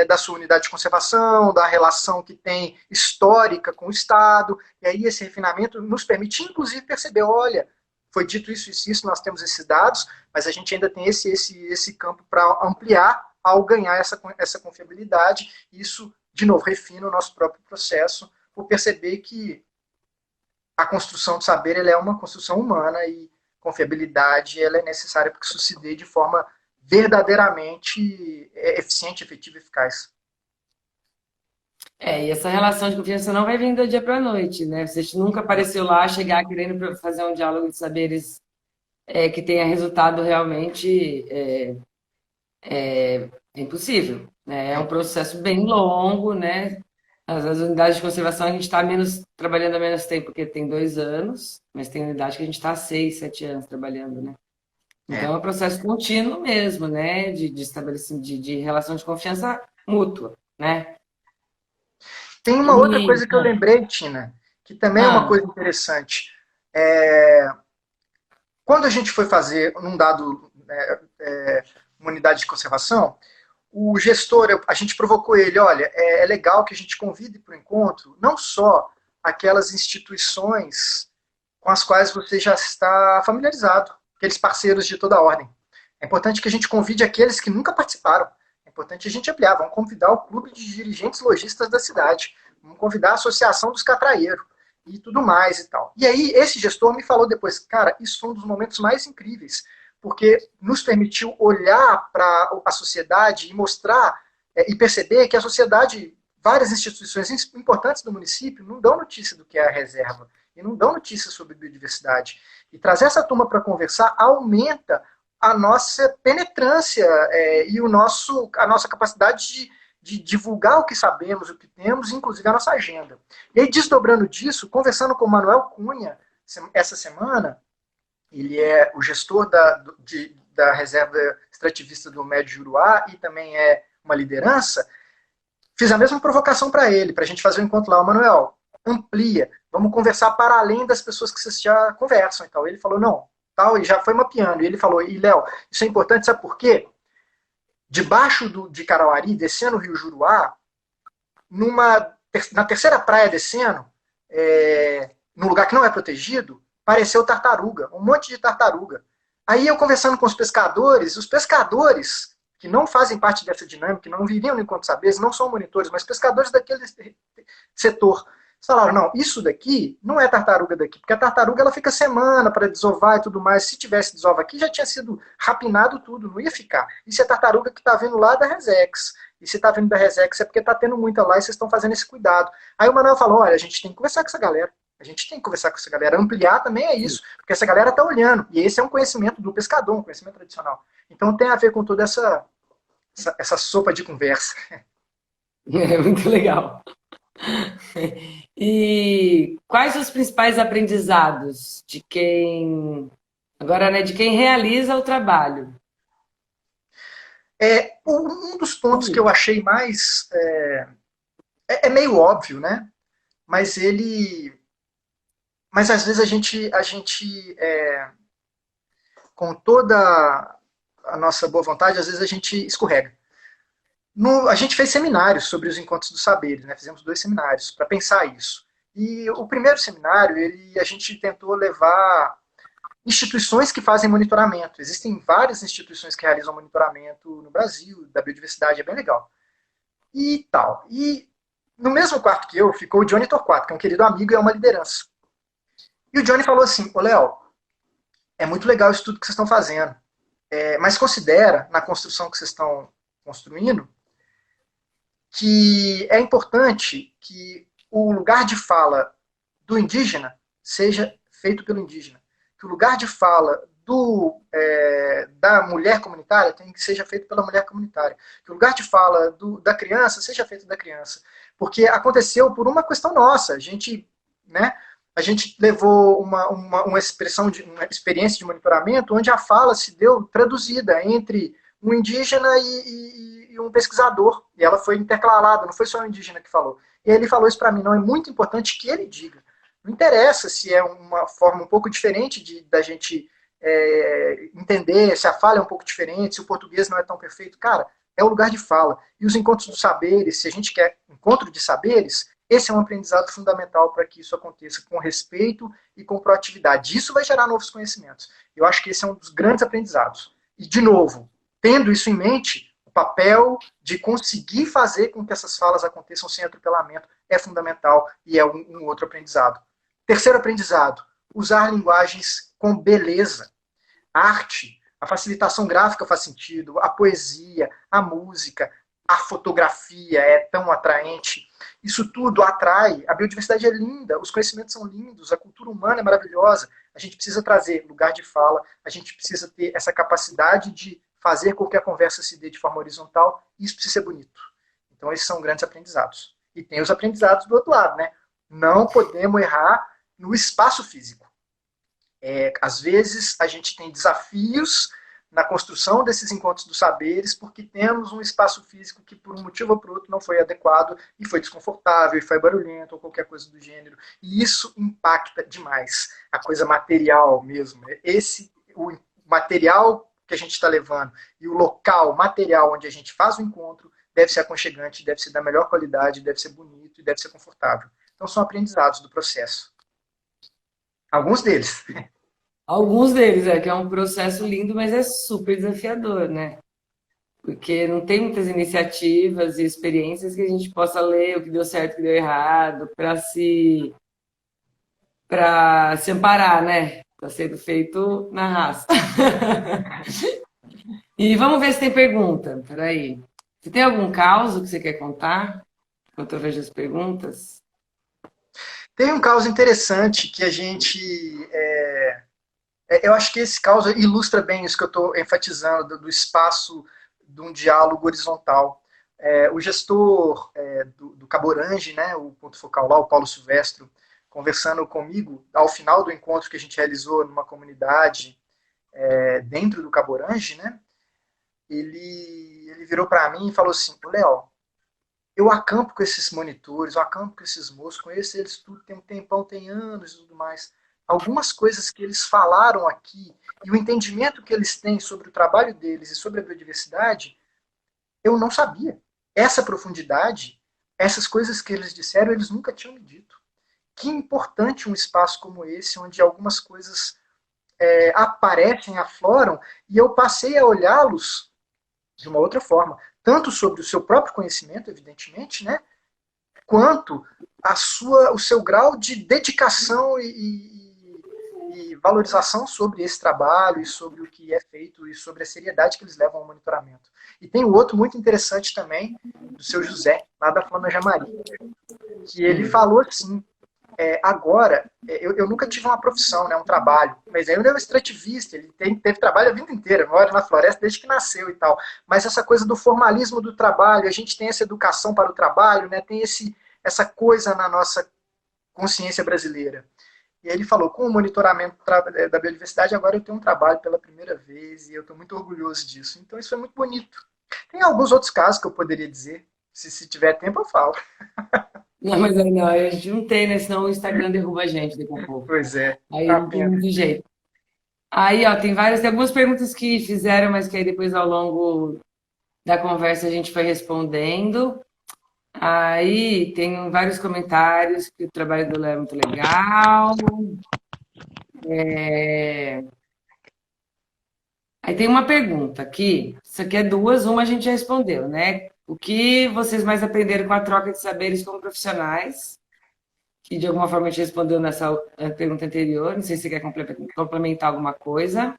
da sua unidade de conservação, da relação que tem histórica com o Estado, e aí esse refinamento nos permite, inclusive, perceber, olha, foi dito isso, nós temos esses dados, mas a gente ainda tem esse campo para ampliar ao ganhar essa confiabilidade. Isso, de novo, refina o nosso próprio processo, por perceber que a construção do saber ela é uma construção humana e confiabilidade ela é necessária para que isso se dê de forma verdadeiramente eficiente, efetiva e eficaz. E essa relação de confiança não vai vir do dia para a noite, né? Você nunca apareceu lá, chegar querendo fazer um diálogo de saberes que tenha resultado realmente é impossível, né? É um processo bem longo, né? As unidades de conservação a gente está trabalhando há menos tempo, porque tem 2 anos, mas tem unidade que a gente está há 6, 7 anos trabalhando, né? Então É. é um processo contínuo mesmo, né? De estabelecimento de relação de confiança mútua, né? Tem uma outra E, coisa que eu lembrei, Tina, que também é uma ah, coisa interessante. É, Quando a gente foi fazer num dado uma unidade de conservação, o gestor, a gente provocou ele, olha, é legal que a gente convide para o encontro não só aquelas instituições com as quais você já está familiarizado, aqueles parceiros de toda a ordem. É importante que a gente convide aqueles que nunca participaram. É importante a gente ampliar. Vamos convidar o clube de dirigentes lojistas da cidade. Vamos convidar a associação dos catraeiros e tudo mais e tal. E aí, esse gestor me falou depois, cara, isso foi um dos momentos mais incríveis, porque nos permitiu olhar para a sociedade e mostrar e perceber que a sociedade, várias instituições importantes do município, não dão notícia do que é a reserva e não dão notícia sobre biodiversidade. E trazer essa turma para conversar aumenta a nossa penetrância e a nossa capacidade de divulgar o que sabemos, o que temos, inclusive a nossa agenda. E aí, desdobrando disso, conversando com o Manuel Cunha essa semana, ele é o gestor da reserva extrativista do Médio Juruá e também é uma liderança. Fiz a mesma provocação para ele, para a gente fazer um encontro lá. O Manuel, amplia, vamos conversar para além das pessoas que vocês já conversam. Então ele falou, não, tal, e já foi mapeando. E ele falou, e Léo, isso é importante, sabe por quê? Debaixo de Carauari, descendo o Rio Juruá, na terceira praia descendo, num lugar que não é protegido, apareceu tartaruga, um monte de tartaruga. Aí eu conversando com os pescadores que não fazem parte dessa dinâmica, que não viriam no Encontro Saberes, não são monitores, mas pescadores daquele setor, falaram, não, isso daqui não é tartaruga daqui, porque a tartaruga ela fica semana para desovar e tudo mais. Se tivesse desova aqui, já tinha sido rapinado tudo, não ia ficar. Isso é tartaruga que está vindo lá da Resex. E se está vindo da Resex é porque está tendo muita lá e vocês estão fazendo esse cuidado. Aí o Manuel falou, olha, a gente tem que conversar com essa galera. A gente tem que conversar com essa galera. Ampliar também é isso, porque essa galera está olhando. E esse é um conhecimento do pescador, um conhecimento tradicional. Então tem a ver com toda essa sopa de conversa. é muito legal. E quais os principais aprendizados de quem, agora, né, de quem realiza o trabalho? Um dos pontos que eu achei mais. É meio óbvio, né? Mas ele. Mas às vezes a gente, com toda a nossa boa vontade, às vezes a gente escorrega. A gente fez seminários sobre os encontros dos saberes, né? Fizemos 2 seminários para pensar isso. E o primeiro seminário, a gente tentou levar instituições que fazem monitoramento. Existem várias instituições que realizam monitoramento no Brasil, da biodiversidade, é bem legal. E tal. E no mesmo quarto que eu ficou o Johnny Torquato, que é um querido amigo e é uma liderança. E o Johnny falou assim: ô Léo, é muito legal isso tudo que vocês estão fazendo, mas considera, na construção que vocês estão construindo, que é importante que o lugar de fala do indígena seja feito pelo indígena, que o lugar de fala da mulher comunitária tem que seja feito pela mulher comunitária, que o lugar de fala da criança seja feito da criança, porque aconteceu por uma questão nossa, né, a gente levou uma experiência de monitoramento onde a fala se deu traduzida entre um indígena e um pesquisador. E ela foi intercalada, não foi só um indígena que falou. E ele falou isso para mim: não, é muito importante que ele diga. Não interessa se é uma forma um pouco diferente da gente entender, se a fala é um pouco diferente, se o português não é tão perfeito. Cara, é o lugar de fala. E os encontros dos saberes, se a gente quer encontro de saberes, esse é um aprendizado fundamental para que isso aconteça com respeito e com proatividade. Isso vai gerar novos conhecimentos. Eu acho que esse é um dos grandes aprendizados. E, de novo, tendo isso em mente, o papel de conseguir fazer com que essas falas aconteçam sem atropelamento é fundamental e é um outro aprendizado. Terceiro aprendizado: usar linguagens com beleza. A arte, a facilitação gráfica faz sentido, a poesia, a música, a fotografia é tão atraente. Isso tudo atrai, a biodiversidade é linda, os conhecimentos são lindos, a cultura humana é maravilhosa. A gente precisa trazer lugar de fala, a gente precisa ter essa capacidade de fazer com que a conversa se dê de forma horizontal, e isso precisa ser bonito. Então, esses são grandes aprendizados. E tem os aprendizados do outro lado, né? Não podemos errar no espaço físico. Às vezes, a gente tem desafios na construção desses encontros dos saberes, porque temos um espaço físico que, por um motivo ou por outro, não foi adequado e foi desconfortável, e foi barulhento, ou qualquer coisa do gênero. E isso impacta demais a coisa material mesmo. O material que a gente está levando e o local material onde a gente faz o encontro deve ser aconchegante, deve ser da melhor qualidade, deve ser bonito e deve ser confortável. Então, são aprendizados do processo. Alguns deles. Alguns deles, que é um processo lindo, mas é super desafiador, né? Porque não tem muitas iniciativas e experiências que a gente possa ler o que deu certo, o que deu errado, para se amparar, né? Está sendo feito na raça. E vamos ver se tem pergunta. Peraí. Você tem algum caso que você quer contar? Enquanto eu vejo as perguntas. Tem um caso interessante que a gente. Eu acho que esse caso ilustra bem isso que eu estou enfatizando, do espaço de um diálogo horizontal. O gestor do Caborange, né, o ponto focal lá, o Paulo Silvestro, conversando comigo, ao final do encontro que a gente realizou numa comunidade dentro do Caborange, né, ele virou para mim e falou assim: Léo, eu acampo com esses monitores, eu acampo com esses moços, conheço eles tudo, tem um tempão, tem anos e tudo mais. Algumas coisas que eles falaram aqui e o entendimento que eles têm sobre o trabalho deles e sobre a biodiversidade, eu não sabia. Essa profundidade, essas coisas que eles disseram, eles nunca tinham me dito. Que importante um espaço como esse, onde algumas coisas aparecem, afloram, e eu passei a olhá-los de uma outra forma, tanto sobre o seu próprio conhecimento, evidentemente, né, quanto o seu grau de dedicação e valorização sobre esse trabalho e sobre o que é feito e sobre a seriedade que eles levam ao monitoramento. E tem um outro muito interessante também, do seu José, lá da Flama Jamari, que ele falou assim: agora, eu nunca tive uma profissão, né, um trabalho, mas aí ele é um extrativista, ele teve trabalho a vida inteira, mora na floresta desde que nasceu e tal, mas essa coisa do formalismo do trabalho, a gente tem essa educação para o trabalho, né, tem essa coisa na nossa consciência brasileira. E aí ele falou, com o monitoramento da biodiversidade, agora eu tenho um trabalho pela primeira vez e eu estou muito orgulhoso disso. Então isso foi muito bonito. Tem alguns outros casos que eu poderia dizer. Se tiver tempo, eu falo. Não, mas aí não, a gente não tem, né? Senão o Instagram derruba a gente daqui a pouco. Pois é, Aí a não tem pena. muito jeito. Aí, ó, tem algumas perguntas que fizeram, mas que aí depois ao longo da conversa a gente foi respondendo. Aí tem vários comentários que o trabalho do Léo é muito legal. Aí tem uma pergunta aqui, isso aqui é duas, uma a gente já respondeu, né? O que vocês mais aprenderam com a troca de saberes como profissionais? Que de alguma forma a gente respondeu nessa pergunta anterior, não sei se você quer complementar alguma coisa.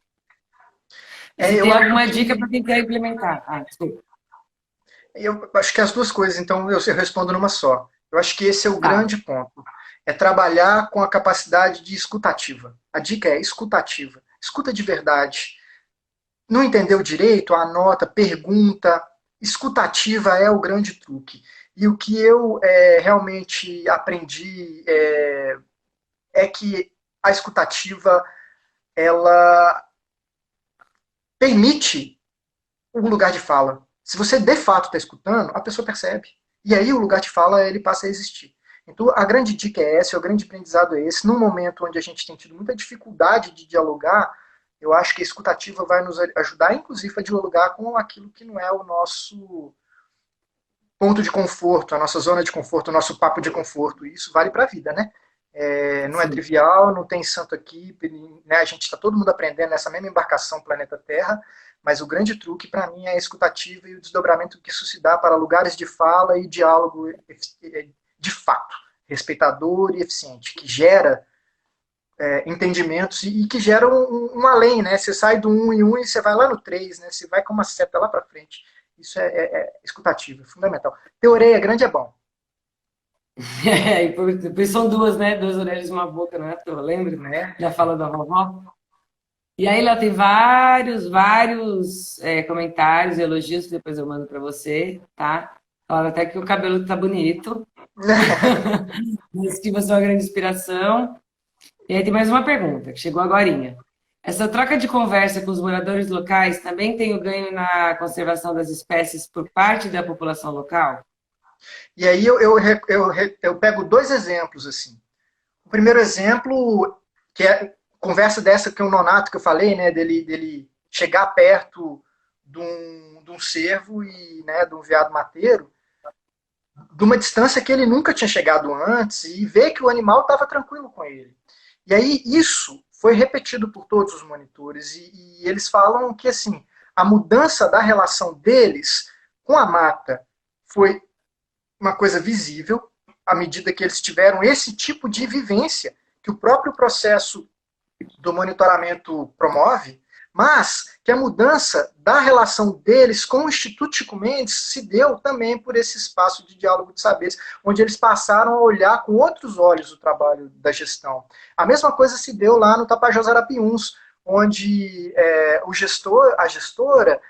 E se Eu tem acho alguma dica que para quem quer implementar. Ah, desculpa. eu acho que as duas coisas, então eu respondo numa só. Eu acho que esse é o Tá. grande ponto. É trabalhar com a capacidade de escutativa. A dica é escutativa. Escuta de verdade. Não entendeu direito? Anota, pergunta. Escutativa é o grande truque. E o que eu realmente aprendi é que a escutativa ela permite um lugar de fala. Se você de fato está escutando, a pessoa percebe. E aí o lugar de fala ele passa a existir. Então a grande dica é essa, o grande aprendizado é esse. Num momento onde a gente tem tido muita dificuldade de dialogar, eu acho que a escutativa vai nos ajudar, inclusive, a dialogar com aquilo que não é o nosso ponto de conforto, a nossa zona de conforto, o nosso papo de conforto. E isso vale para a vida, né? Não é Sim. trivial, não tem santo aqui, né? A gente está todo mundo aprendendo nessa mesma embarcação planeta Terra, mas o grande truque para mim é a escutativa e o desdobramento que isso se dá para lugares de fala e diálogo de fato, respeitador e eficiente, que gera entendimentos e que gera um além, né? Você sai do um em um e você vai lá no 3, né? Você vai com uma seta lá para frente. Isso é escutativo, é fundamental. Teoria grande é bom, É, e por isso são duas, né? Duas orelhas e uma boca, não é à toa, lembra? né? Da fala da vovó. E aí lá tem vários comentários e elogios que depois eu mando para você, tá? Falaram até que o cabelo tá bonito, diz que você é uma grande inspiração. E aí tem mais uma pergunta, que chegou agorinha. Essa troca de conversa com os moradores locais também tem o ganho na conservação das espécies por parte da população local? E aí eu pego dois exemplos assim. O primeiro exemplo, que é conversa dessa que o Nonato que eu falei, né, dele chegar perto de um cervo e né, de um veado mateiro, de uma distância que ele nunca tinha chegado antes, e ver que o animal estava tranquilo com ele. E aí isso foi repetido por todos os monitores, e eles falam que assim, a mudança da relação deles com a mata foi uma coisa visível, à medida que eles tiveram esse tipo de vivência que o próprio processo do monitoramento promove, mas que a mudança da relação deles com o Instituto Chico Mendes se deu também por esse espaço de diálogo de saberes, onde eles passaram a olhar com outros olhos o trabalho da gestão. A mesma coisa se deu lá no Tapajós Arapiuns, onde a gestora,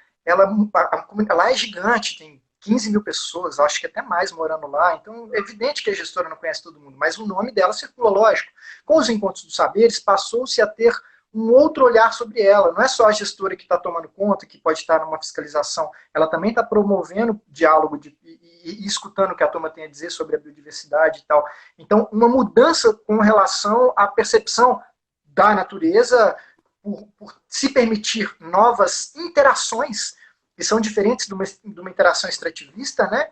lá é gigante, tem 15 mil pessoas, acho que até mais morando lá, então é evidente que a gestora não conhece todo mundo, mas o nome dela circula, lógico. Com os encontros dos saberes, passou-se a ter um outro olhar sobre ela. Não é só a gestora que está tomando conta, que pode estar numa fiscalização, ela também está promovendo diálogo e escutando o que a turma tem a dizer sobre a biodiversidade e tal. Então, uma mudança com relação à percepção da natureza por se permitir novas interações que são diferentes de uma interação extrativista, né?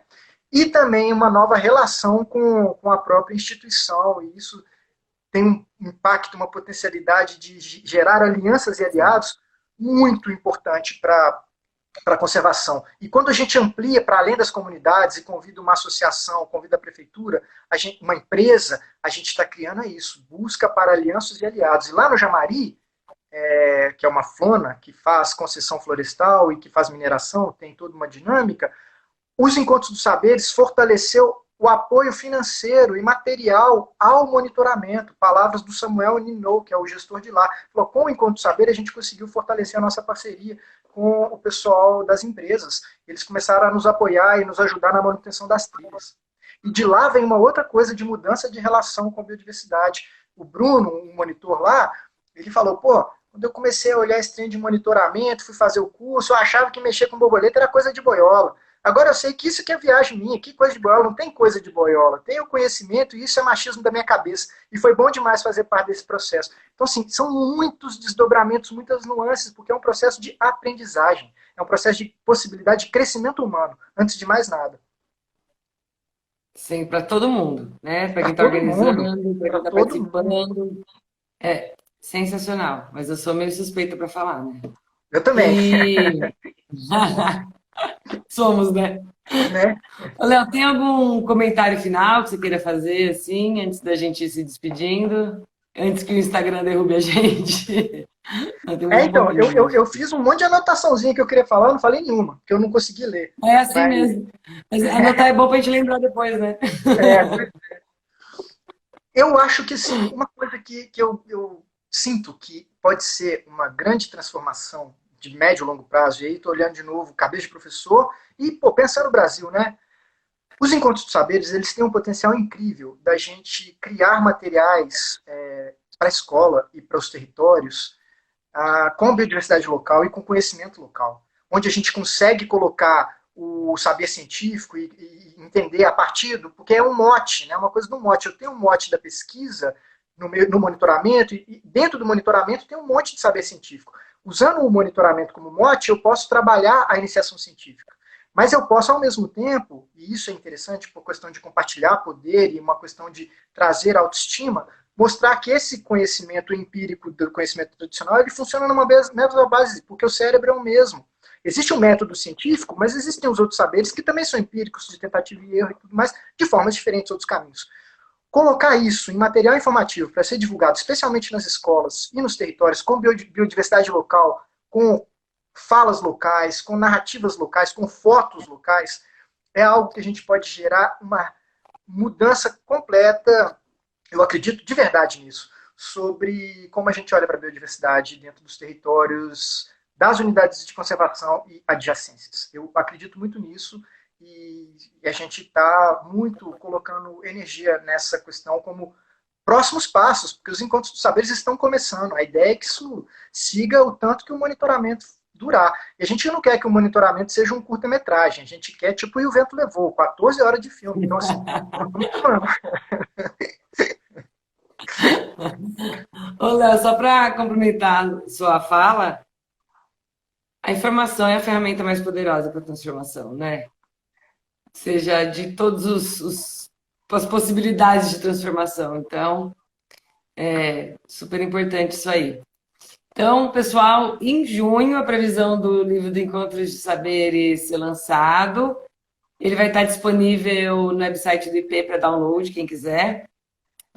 E também uma nova relação com a própria instituição, e isso tem um impacto, uma potencialidade de gerar alianças e Sim. aliados muito importante para a conservação. E quando a gente amplia para além das comunidades e convida uma associação, convida a prefeitura, uma empresa, a gente está criando isso, busca para alianças e aliados. E lá no Jamari, que é uma FONA, que faz concessão florestal e que faz mineração, tem toda uma dinâmica, os Encontros dos Saberes fortaleceu o apoio financeiro e material ao monitoramento. Palavras do Samuel Ninou, que é o gestor de lá. Falou, com o Encontro dos Saberes, a gente conseguiu fortalecer a nossa parceria com o pessoal das empresas. Eles começaram a nos apoiar e nos ajudar na manutenção das trilhas. E de lá vem uma outra coisa de mudança de relação com a biodiversidade. O Bruno, um monitor lá, ele falou, pô, quando eu comecei a olhar esse trem de monitoramento, fui fazer o curso, eu achava que mexer com borboleta era coisa de boiola. Agora eu sei que isso que é viagem minha, que coisa de boiola, não tem coisa de boiola, tem o conhecimento e isso é machismo da minha cabeça. E foi bom demais fazer parte desse processo. Então, assim, são muitos desdobramentos, muitas nuances, porque é um processo de aprendizagem, é um processo de possibilidade de crescimento humano, antes de mais nada. Sim, para todo mundo, né? Para Para quem está todo mundo, organizando, para quem para está todo mundo. participando. É sensacional, mas eu sou meio suspeita para falar, né? Eu também, E somos, né? né? Ô, Léo, tem algum comentário final que você queira fazer, assim, antes da gente ir se despedindo? Antes que o Instagram derrube a gente? Não, temos um Então, pouquinho, né? eu fiz um monte de anotaçãozinha que eu queria falar, eu não falei nenhuma, porque eu não consegui ler. É assim Mas, mesmo. Mas anotar é bom para a gente lembrar depois, né? é, eu acho que, assim, uma coisa que eu sinto que pode ser uma grande transformação de médio e longo prazo, e aí estou olhando de novo cabeça de professor, e, pô, pensando no Brasil, né? Os encontros dos saberes, eles têm um potencial incrível da gente criar materiais para a escola e para os territórios com biodiversidade local e com conhecimento local, onde a gente consegue colocar o saber científico e entender a partir do, porque é um mote, né, uma coisa do mote. Eu tenho um mote da pesquisa no monitoramento e dentro do monitoramento tem um monte de saber científico. Usando o monitoramento como mote, eu posso trabalhar a iniciação científica. Mas eu posso, ao mesmo tempo, e isso é interessante por questão de compartilhar poder e uma questão de trazer autoestima, mostrar que esse conhecimento empírico do conhecimento tradicional ele funciona numa mesma base, porque o cérebro é o mesmo. Existe um método científico, mas existem os outros saberes que também são empíricos, de tentativa e erro e tudo mais, de formas diferentes, outros caminhos. Colocar isso em material informativo para ser divulgado, especialmente nas escolas e nos territórios, com biodiversidade local, com falas locais, com narrativas locais, com fotos locais, é algo que a gente pode gerar uma mudança completa, eu acredito de verdade nisso, sobre como a gente olha para a biodiversidade dentro dos territórios, das unidades de conservação e adjacências. Eu acredito muito nisso e a gente está muito colocando energia nessa questão como próximos passos, porque os encontros dos saberes estão começando. A ideia é que isso siga o tanto que o monitoramento durar. E a gente não quer que o monitoramento seja um curta-metragem, a gente quer, tipo, E o Vento Levou, 14 horas de filme. Então, assim, vamos. Ô, Léo, só para complementar sua fala, a informação é a ferramenta mais poderosa para a transformação, né? Seja de todos as possibilidades de transformação. Então, é super importante isso aí. Então, pessoal, em junho, a previsão do livro de Encontros de Saberes ser lançado. Ele vai estar disponível no website do IP para download, quem quiser.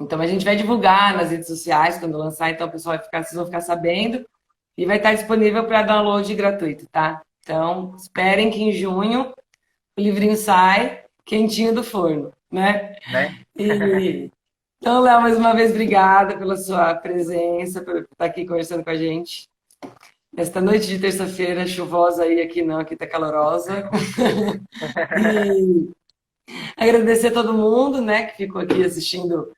Então, a gente vai divulgar nas redes sociais quando lançar, então o pessoal vai ficar, vocês vão ficar sabendo. E vai estar disponível para download gratuito, tá? Então, esperem que em junho o livrinho sai quentinho do forno, né? Né? E então, Léo, mais uma vez, obrigada pela sua presença, por estar aqui conversando com a gente. Esta noite de terça-feira, chuvosa aí, aqui não, aqui tá calorosa. E agradecer a todo mundo, né, que ficou aqui assistindo,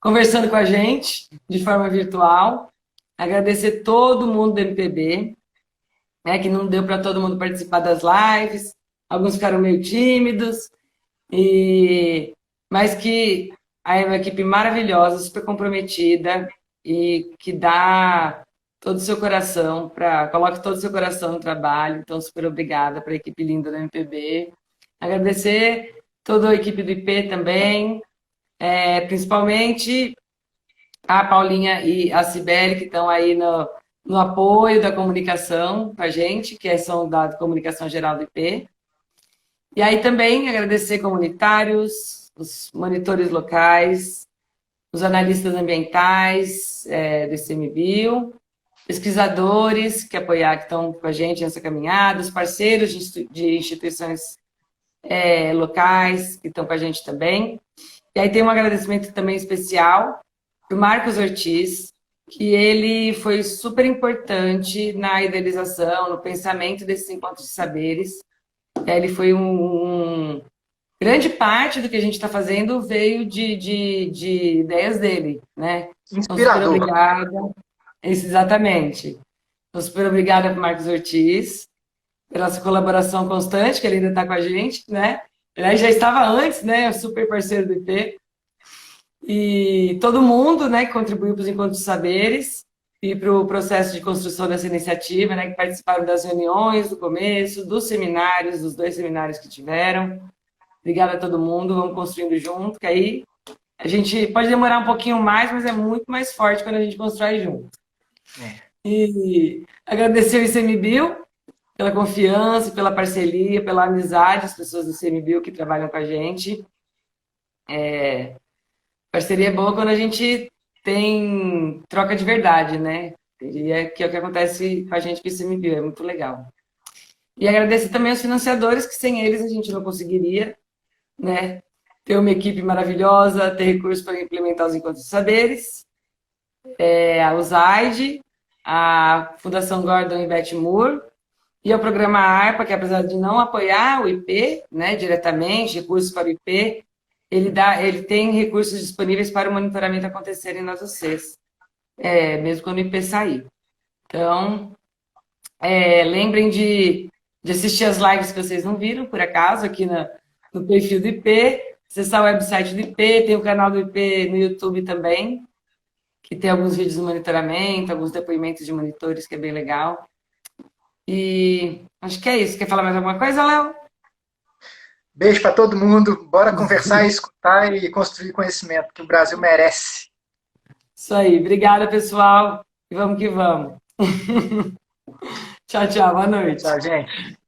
conversando com a gente de forma virtual. Agradecer todo mundo do MPB, né, que não deu para todo mundo participar das lives. Alguns ficaram meio tímidos, mas que é uma equipe maravilhosa, super comprometida e que dá todo o seu coração coloque todo o seu coração no trabalho. Então, super obrigada para a equipe linda do MPB. Agradecer toda a equipe do IP também, principalmente a Paulinha e a Cibele, que estão aí no apoio da comunicação com a gente, que são da Comunicação Geral do IP. E aí também agradecer comunitários, os monitores locais, os analistas ambientais do ICMBio, pesquisadores que estão com a gente nessa caminhada, os parceiros de instituições locais que estão com a gente também. E aí tem um agradecimento também especial para o Marcos Ortiz, que ele foi super importante na idealização, no pensamento desses encontros de saberes. Ele foi grande parte do que a gente está fazendo veio de ideias dele, né? Então, super Inspirador. obrigada. Isso, exatamente. Então, super obrigada para Marcos Ortiz, pela sua colaboração constante, que ele ainda está com a gente, né? Ele já estava antes, né? Super parceiro do IP. E todo mundo, né, que contribuiu para os Encontros de Saberes e para o processo de construção dessa iniciativa, né, que participaram das reuniões do começo, dos seminários, dos 2 seminários que tiveram. Obrigada a todo mundo, vamos construindo junto, que aí a gente pode demorar um pouquinho mais, mas é muito mais forte quando a gente constrói junto. É. E agradecer o ICMBio pela confiança, pela parceria, pela amizade, as pessoas do ICMBio que trabalham com a gente. Parceria é boa quando a gente tem troca de verdade, né? E é que é o que acontece com a gente que o ICMBio, é muito legal. E agradecer também aos financiadores, que sem eles a gente não conseguiria, né? Ter uma equipe maravilhosa, ter recursos para implementar os encontros de saberes, a USAID, a Fundação Gordon e Beth Moore, e ao programa ARPA, que apesar de não apoiar o IP, né, diretamente, recursos para o IP, ele tem recursos disponíveis para o monitoramento acontecer em nas UCs, mesmo quando o IP sair. Então, lembrem de assistir as lives que vocês não viram, por acaso, aqui no perfil do IP, acessar o website do IP, tem o canal do IP no YouTube também, que tem alguns vídeos de monitoramento, alguns depoimentos de monitores, que é bem legal. E acho que é isso. Quer falar mais alguma coisa, Léo? Beijo para todo mundo. Bora conversar, escutar e construir conhecimento que o Brasil merece. Isso aí. Obrigada, pessoal. E vamos que vamos. Tchau, tchau. Boa Tchau, noite. gente.